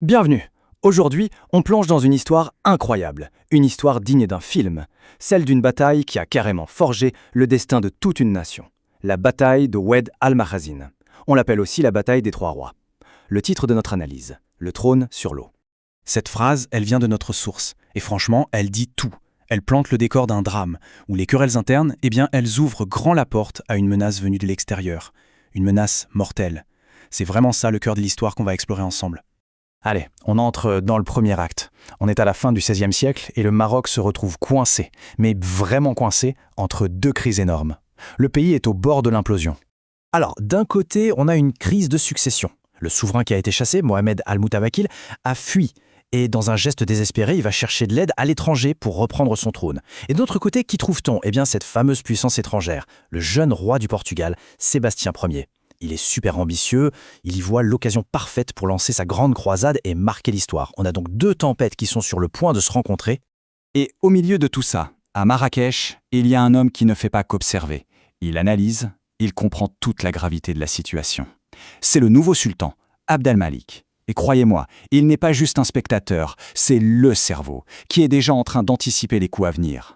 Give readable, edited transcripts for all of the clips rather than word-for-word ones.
Bienvenue. Aujourd'hui, on plonge dans une histoire incroyable, une histoire digne d'un film, celle d'une bataille qui a carrément forgé le destin de toute une nation. La bataille de Oued al-Makhazin. On l'appelle aussi la bataille des Trois Rois. Le titre de notre analyse, le trône sur l'eau. Cette phrase, elle vient de notre source, et franchement, elle dit tout. Elle plante le décor d'un drame, où les querelles internes, elles ouvrent grand la porte à une menace venue de l'extérieur. Une menace mortelle. C'est vraiment ça le cœur de l'histoire qu'on va explorer ensemble. Allez, on entre dans le premier acte. On est à la fin du XVIe siècle et le Maroc se retrouve coincé, mais vraiment coincé, entre deux crises énormes. Le pays est au bord de l'implosion. Alors, d'un côté, on a une crise de succession. Le souverain qui a été chassé, Mohamed Al-Moutawakil, a fui. Et dans un geste désespéré, il va chercher de l'aide à l'étranger pour reprendre son trône. Et de l'autre côté, qui trouve-t-on ? Eh bien, cette fameuse puissance étrangère, le jeune roi du Portugal, Sébastien Ier. Il est super ambitieux, il y voit l'occasion parfaite pour lancer sa grande croisade et marquer l'histoire. On a donc deux tempêtes qui sont sur le point de se rencontrer. Et au milieu de tout ça, à Marrakech, il y a un homme qui ne fait pas qu'observer. Il analyse, il comprend toute la gravité de la situation. C'est le nouveau sultan, Abd al-Malik. Et croyez-moi, il n'est pas juste un spectateur, c'est le cerveau, qui est déjà en train d'anticiper les coups à venir.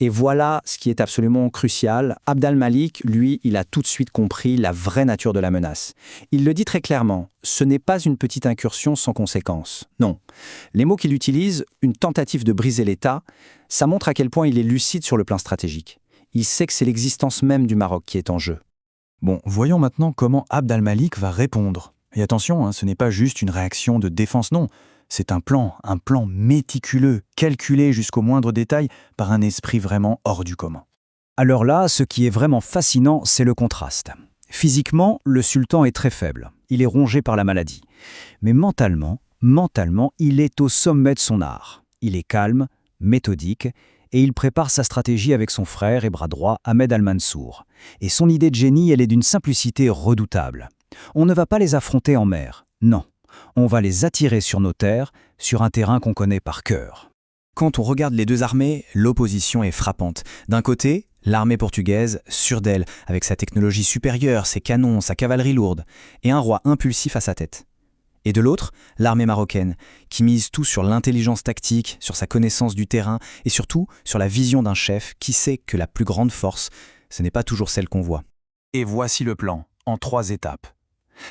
Et voilà ce qui est absolument crucial. Abd al-Malik, lui, il a tout de suite compris la vraie nature de la menace. Il le dit très clairement, ce n'est pas une petite incursion sans conséquence. Non. Les mots qu'il utilise, une tentative de briser l'État, ça montre à quel point il est lucide sur le plan stratégique. Il sait que c'est l'existence même du Maroc qui est en jeu. Bon, voyons maintenant comment Abd al-Malik va répondre. Et attention, ce n'est pas juste une réaction de défense, non. C'est un plan méticuleux, calculé jusqu'au moindre détail par un esprit vraiment hors du commun. Alors là, ce qui est vraiment fascinant, c'est le contraste. Physiquement, le sultan est très faible. Il est rongé par la maladie. Mais mentalement, il est au sommet de son art. Il est calme, méthodique, et il prépare sa stratégie avec son frère et bras droit Ahmed al-Mansour. Et son idée de génie, elle est d'une simplicité redoutable. On ne va pas les affronter en mer, non. On va les attirer sur nos terres, sur un terrain qu'on connaît par cœur. Quand on regarde les deux armées, l'opposition est frappante. D'un côté, l'armée portugaise, sûre d'elle, avec sa technologie supérieure, ses canons, sa cavalerie lourde, et un roi impulsif à sa tête. Et de l'autre, l'armée marocaine, qui mise tout sur l'intelligence tactique, sur sa connaissance du terrain, et surtout sur la vision d'un chef qui sait que la plus grande force, ce n'est pas toujours celle qu'on voit. Et voici le plan, en 3 étapes.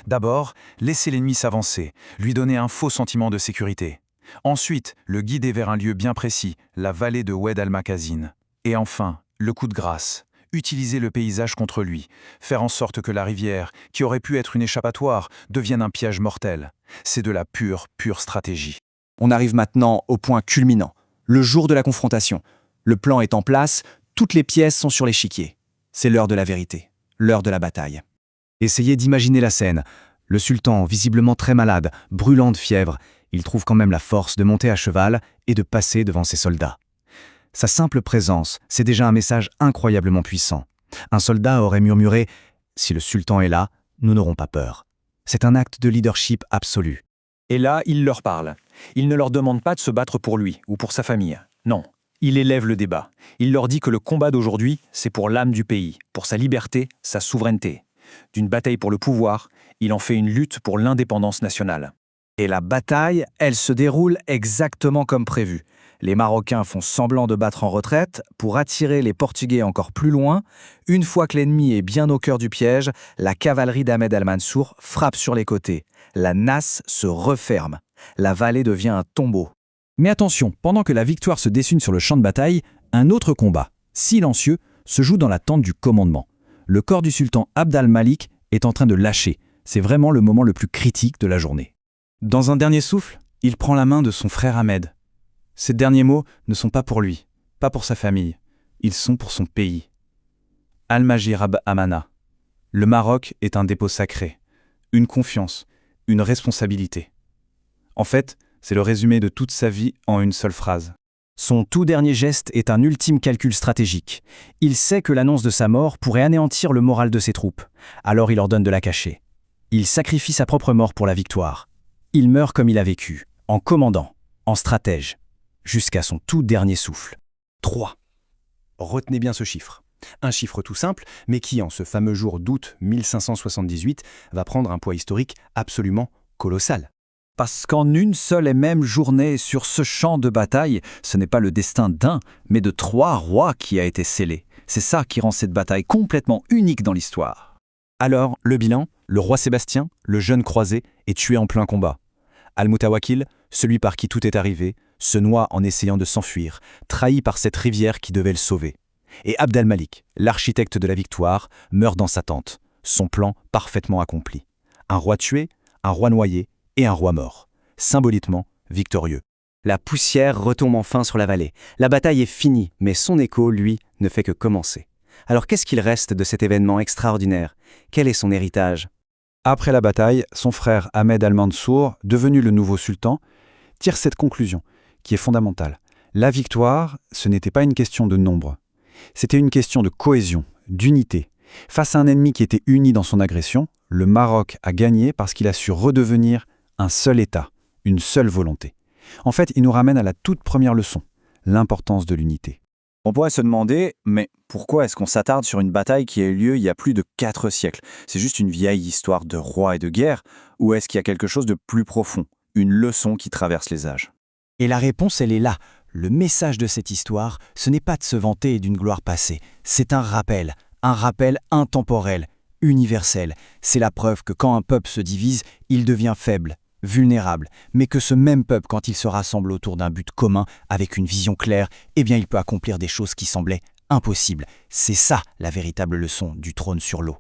D'abord, laisser l'ennemi s'avancer, lui donner un faux sentiment de sécurité. Ensuite, le guider vers un lieu bien précis, la vallée de Oued al-Makhazin. Et enfin, le coup de grâce, utiliser le paysage contre lui, faire en sorte que la rivière, qui aurait pu être une échappatoire, devienne un piège mortel. C'est de la pure stratégie. On arrive maintenant au point culminant, le jour de la confrontation. Le plan est en place, toutes les pièces sont sur l'échiquier. C'est l'heure de la vérité, l'heure de la bataille. Essayez d'imaginer la scène. Le sultan, visiblement très malade, brûlant de fièvre, il trouve quand même la force de monter à cheval et de passer devant ses soldats. Sa simple présence, c'est déjà un message incroyablement puissant. Un soldat aurait murmuré « Si le sultan est là, nous n'aurons pas peur ». C'est un acte de leadership absolu. Et là, il leur parle. Il ne leur demande pas de se battre pour lui ou pour sa famille. Non, il élève le débat. Il leur dit que le combat d'aujourd'hui, c'est pour l'âme du pays, pour sa liberté, sa souveraineté. D'une bataille pour le pouvoir, il en fait une lutte pour l'indépendance nationale. Et la bataille, elle se déroule exactement comme prévu. Les Marocains font semblant de battre en retraite pour attirer les Portugais encore plus loin. Une fois que l'ennemi est bien au cœur du piège, la cavalerie d'Ahmed al-Mansour frappe sur les côtés. La nasse se referme. La vallée devient un tombeau. Mais attention, pendant que la victoire se dessine sur le champ de bataille, un autre combat, silencieux, se joue dans la tente du commandement. Le corps du sultan Abd al-Malik est en train de lâcher. C'est vraiment le moment le plus critique de la journée. Dans un dernier souffle, il prend la main de son frère Ahmed. Ces derniers mots ne sont pas pour lui, pas pour sa famille. Ils sont pour son pays. Al-Majirab Amana. Le Maroc est un dépôt sacré, une confiance, une responsabilité. En fait, c'est le résumé de toute sa vie en une seule phrase. Son tout dernier geste est un ultime calcul stratégique. Il sait que l'annonce de sa mort pourrait anéantir le moral de ses troupes. Alors il ordonne de la cacher. Il sacrifie sa propre mort pour la victoire. Il meurt comme il a vécu, en commandant, en stratège, jusqu'à son tout dernier souffle. 3. Retenez bien ce chiffre. Un chiffre tout simple, mais qui, en ce fameux jour d'août 1578, va prendre un poids historique absolument colossal. Parce qu'en une seule et même journée, sur ce champ de bataille, ce n'est pas le destin d'un, mais de 3 rois qui a été scellé. C'est ça qui rend cette bataille complètement unique dans l'histoire. Alors, le bilan, le roi Sébastien, le jeune croisé, est tué en plein combat. Al-Mutawakil, celui par qui tout est arrivé, se noie en essayant de s'enfuir, trahi par cette rivière qui devait le sauver. Et Abd al-Malik, l'architecte de la victoire, meurt dans sa tente, son plan parfaitement accompli. Un roi tué, un roi noyé et un roi mort, symboliquement victorieux. La poussière retombe enfin sur la vallée. La bataille est finie, mais son écho, lui, ne fait que commencer. Alors qu'est-ce qu'il reste de cet événement extraordinaire? Quel est son héritage? Après la bataille, son frère Ahmed al-Mansour, devenu le nouveau sultan, tire cette conclusion, qui est fondamentale. La victoire, ce n'était pas une question de nombre. C'était une question de cohésion, d'unité. Face à un ennemi qui était uni dans son agression, le Maroc a gagné parce qu'il a su redevenir un seul État, une seule volonté. En fait, il nous ramène à la toute première leçon, l'importance de l'unité. On pourrait se demander, mais pourquoi est-ce qu'on s'attarde sur une bataille qui a eu lieu il y a plus de 4 siècles? C'est juste une vieille histoire de rois et de guerre, ou est-ce qu'il y a quelque chose de plus profond, une leçon qui traverse les âges? Et la réponse, elle est là. Le message de cette histoire, ce n'est pas de se vanter d'une gloire passée. C'est un rappel intemporel, universel. C'est la preuve que quand un peuple se divise, il devient faible, vulnérable, mais que ce même peuple, quand il se rassemble autour d'un but commun, avec une vision claire, eh bien il peut accomplir des choses qui semblaient impossibles. C'est ça la véritable leçon du trône sur l'eau.